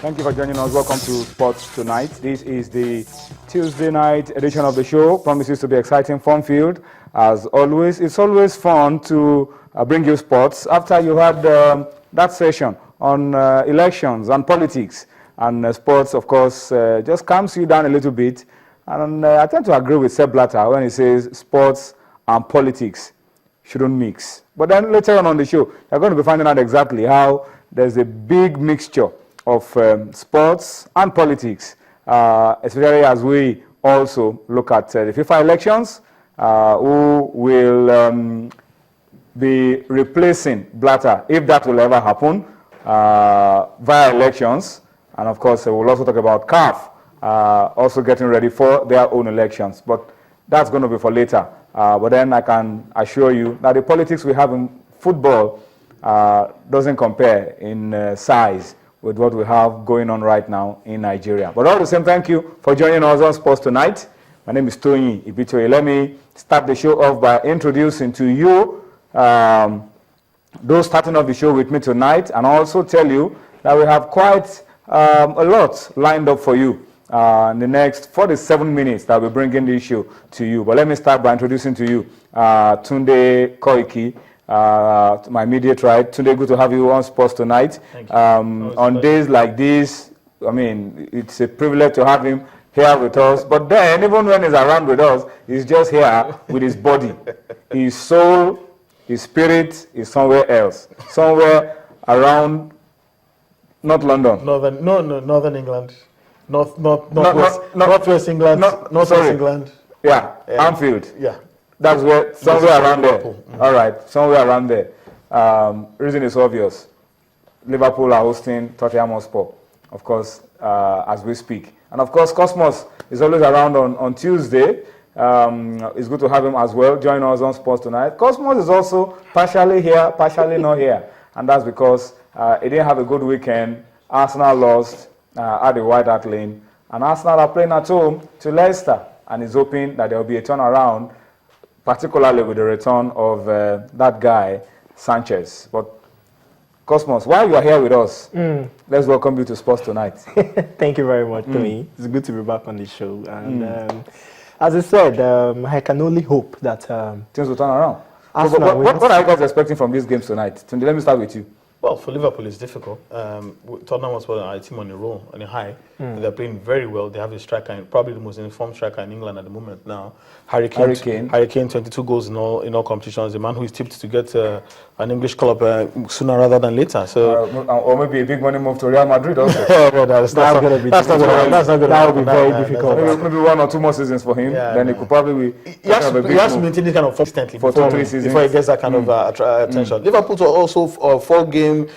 Thank you for joining us. Welcome to Sports Tonight. This is the Tuesday night edition of the show. Promises to be exciting, fun-filled. As always, it's always fun to bring you sports. After you had that session on elections and politics, and sports, of course, just calms you down a little bit. And I tend to agree with Sepp Blatter when he says sports and politics shouldn't mix. But then later on the show, you're going to be finding out exactly how there's a big mixture of sports and politics, especially as we also look at the FIFA elections, who will be replacing Blatter, if that will ever happen, via elections. And of course, we'll also talk about CAF, also getting ready for their own elections. But that's going to be for later. But then I can assure you that the politics we have in football doesn't compare in size with what we have going on right now in Nigeria. But all the same, thank you for joining us on Sports Tonight. My name is Tony Ibitoye. Let me start the show off by introducing to you those starting off the show with me tonight, and also tell you that we have quite a lot lined up for you in the next 47 minutes that we're bringing this show to you. But let me start by introducing to you Tunde Koiki, to my immediate right. Tunde, good to have you on Sports Tonight. Thank you. On days like this, I mean, it's a privilege to have him here with us. But then, even when he's around with us, he's just here with his body. His soul, his spirit is somewhere else. Somewhere around, not London. Northern England. Northwest England. Northwest England. Yeah, Anfield. Yeah. That's where, somewhere around there. All right, somewhere around there. Reason is obvious. Liverpool are hosting Tottenham Hotspur, of course, as we speak. And of course, Cosmos is always around on Tuesday. It's good to have him as well. Join us on Sports Tonight. Cosmos is also partially here, partially not here. And that's because he didn't have a good weekend. Arsenal lost at the White Hart Lane. And Arsenal are playing at home to Leicester. And he's hoping that there will be a turnaround, particularly with the return of that guy, Sanchez. But Cosmos, while you are here with us, let's welcome you to Sports Tonight. Thank you very much, Tony. It's good to be back on the show. And as I said, I can only hope that things will turn around. So, what are you guys expecting from these games tonight? Tunde, let me start with you. Well, for Liverpool, it's difficult. Tottenham was a team on a roll, on a high. They're playing very well. They have a striker, probably the most informed striker in England at the moment now. Harry Kane, 22 goals in all competitions. The man who is tipped to get an English club sooner rather than later. So, or maybe a big money move to Real Madrid also. That's not going to be difficult. That would be very difficult. Maybe 1 or 2 more seasons for him. Yeah, then it could probably be. He has to maintain this kind of constantly for 2-3 seasons before he gets that kind of attention. Liverpool are also 4-game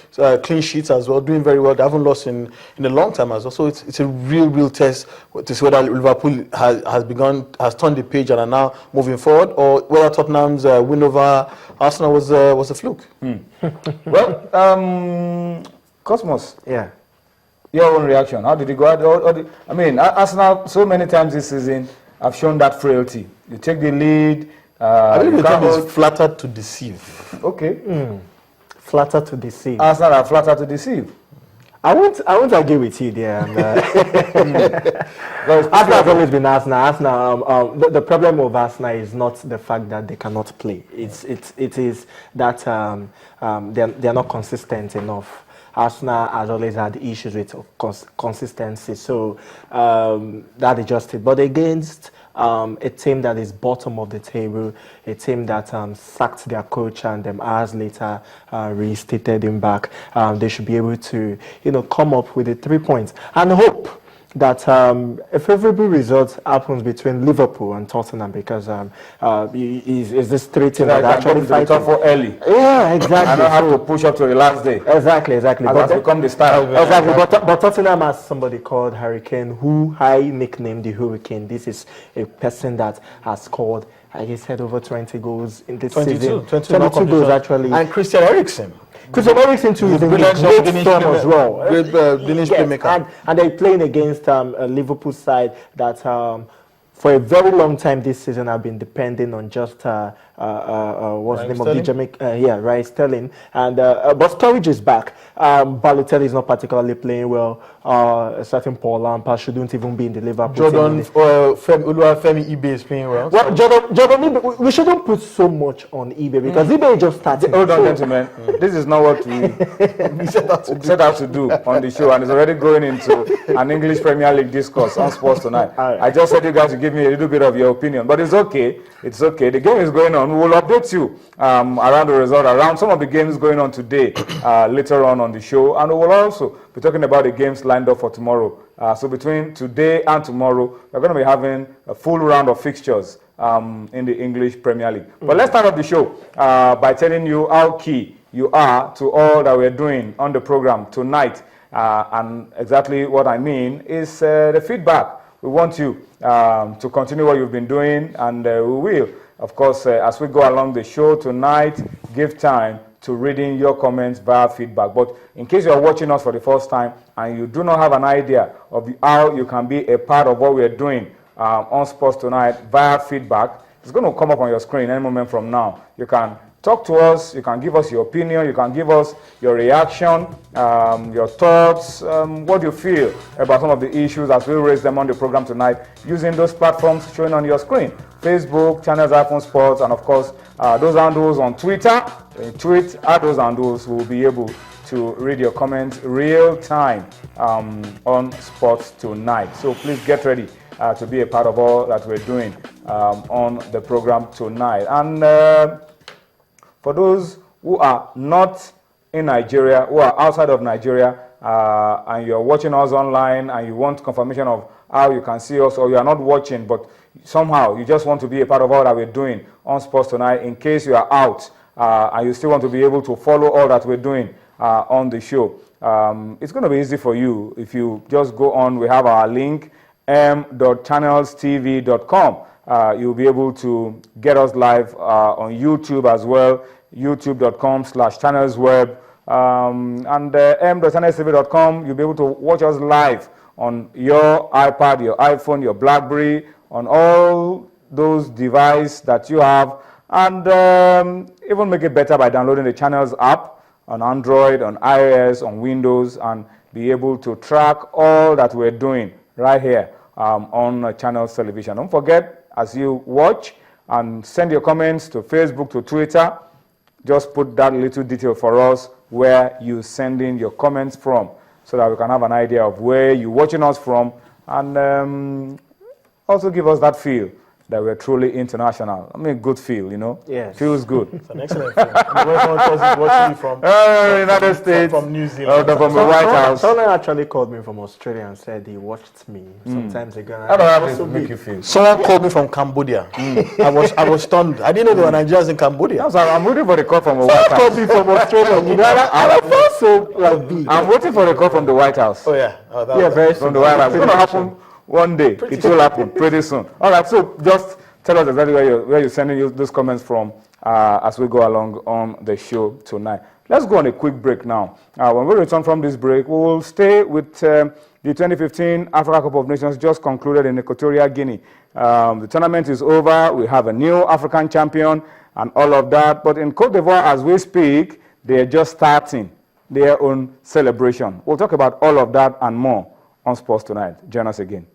clean sheets as well, doing very well. They haven't lost in a long time as well. So it's a real test to see whether Liverpool has turned the page and are now moving forward, or whether Tottenham's win over Arsenal was a fluke. Well, Cosmos. Yeah. Your own reaction. How did it go? I mean, Arsenal so many times this season have shown that frailty. You take the lead. I believe the term is flattered to deceive. Okay. Flattered to deceive. Arsenal are flattered to deceive. I won't agree with you there. Arsenal has always been Arsenal. Arsenal. The problem of Arsenal is not the fact that they cannot play. It is that they're not consistent enough. Arsenal has always had issues with consistency, so that is just it. But against a team that is bottom of the table, a team that sacked their coach and hours later reinstated him back, they should be able to, come up with the 3 points and hope that a favorable result happens between Liverpool and Tottenham, because is this 3 teams that actually fight for early. Yeah, exactly. I don't have to push up to the last day. Exactly. As has become the style. Exactly. But Tottenham has somebody called Harry Kane, who I nicknamed the Hurricane. This is a person that has scored, like I said, over 20 goals in this season. 22 goals actually. And Christian Eriksen. Christian Eriksen too is in great form as well. Great Danish playmaker. And they're playing against a Liverpool side that for a very long time this season have been depending on just what's the Raheem name of the Sterling? Jamaican? Raheem Sterling. And but Sturridge is back. Balotelli is not particularly playing well. A certain Paul Lampard shouldn't even be in the Liverpool Jordan team. Femi Ibe is playing well. Well, Jordan Ibe, we shouldn't put so much on eBay because eBay just started. Hold on, gentlemen. This is not what we set out to do on the show, and it's already going into an English Premier League discourse on sports tonight. All right. I just said you guys to give me a little bit of your opinion, but it's okay. It's okay. The game is going on. We will update you around the result, around some of the games going on today, later on the show, and we will also be talking about the games lined up for tomorrow. So between today and tomorrow, we're going to be having a full round of fixtures in the English Premier League. But let's start off the show by telling you how key you are to all that we're doing on the program tonight. And exactly what I mean is the feedback. We want you to continue what you've been doing, and we will, of course, as we go along the show tonight, give time to reading your comments via feedback. But in case you are watching us for the first time and you do not have an idea of how you can be a part of what we are doing on Sports Tonight via feedback, it's going to come up on your screen any moment from now. You can talk to us, you can give us your opinion, you can give us your reaction, your thoughts, what you feel about some of the issues as we raise them on the program tonight using those platforms showing on your screen. Facebook, Channels iPhone Sports, and of course, those handles on Twitter. Tweet at those handles, we'll be able to read your comments real time on Sports Tonight. So please get ready to be a part of all that we're doing on the program tonight. And for those who are not in Nigeria, who are outside of Nigeria, and you're watching us online and you want confirmation of how you can see us, or you are not watching, but somehow you just want to be a part of all that we're doing on Sports Tonight, in case you are out and you still want to be able to follow all that we're doing on the show. It's going to be easy for you if you just go on. We have our link, m.channelstv.com. You'll be able to get us live on YouTube as well, youtube.com/channelsweb, and m.channelstv.com. You'll be able to watch us live on your iPad, your iPhone, your BlackBerry, on all those devices that you have, and even make it better by downloading the Channels app on Android, on iOS, on Windows, and be able to track all that we're doing right here on Channels Television. Don't forget, as you watch and send your comments to Facebook, to Twitter, just put that little detail for us where you're sending your comments from, so that we can have an idea of where you're watching us from, and also give us that feel that we're truly international. I mean, good feel, you know? Yes. Feels good. It's an excellent film. And the Western Tours is watching you from United States. From New Zealand. From the White House. Someone actually called me from Australia and said he watched me sometimes ago. How does that make you feel? Someone called me from Cambodia. I was stunned. I didn't know there were Nigerians in Cambodia. So I'm waiting for the call from the White Someone called House. me from Australia. You know, I felt so big. I'm waiting for the call from the White House. Oh yeah. Oh, that Yeah, was- very From soon. the White House. It's going to happen one day. It will happen pretty soon. All right, so just tell us exactly where you're sending those comments from as we go along on the show tonight. Let's go on a quick break now. When we return from this break, we will stay with the 2015 Africa Cup of Nations just concluded in Equatorial Guinea. The tournament is over. We have a new African champion and all of that. But in Cote d'Ivoire, as we speak, they are just starting their own celebration. We'll talk about all of that and more on Sports Tonight. Join us again.